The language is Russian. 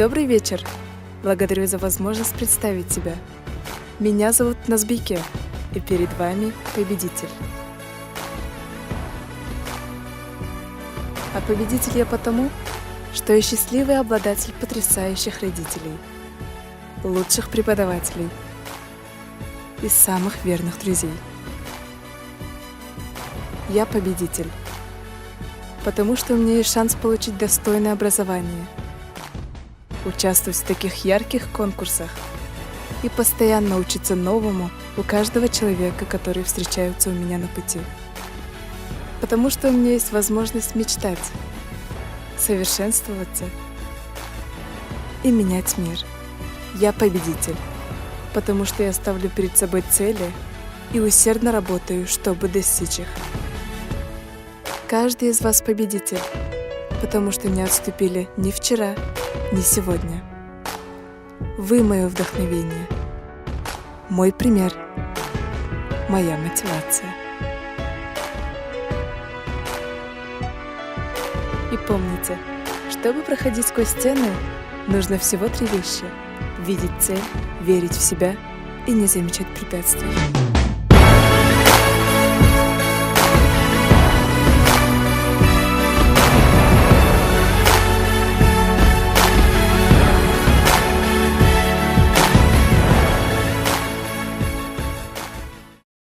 Добрый вечер. Благодарю за возможность представить себя. Меня зовут Назбике, и перед вами победитель. А победитель я потому, что я счастливый обладатель потрясающих родителей, лучших преподавателей и самых верных друзей. Я победитель, потому что у меня есть шанс получить достойное образование, участвовать в таких ярких конкурсах и постоянно учиться новому у каждого человека, который встречается у меня на пути. Потому что у меня есть возможность мечтать, совершенствоваться и менять мир. Я победитель, потому что я ставлю перед собой цели и усердно работаю, чтобы достичь их. Каждый из вас победитель, потому что не отступили ни вчера, ни сегодня. Вы мое вдохновение, мой пример, моя мотивация. И помните, чтобы проходить сквозь стены, нужно всего 3 вещи: видеть цель, верить в себя и не замечать препятствий.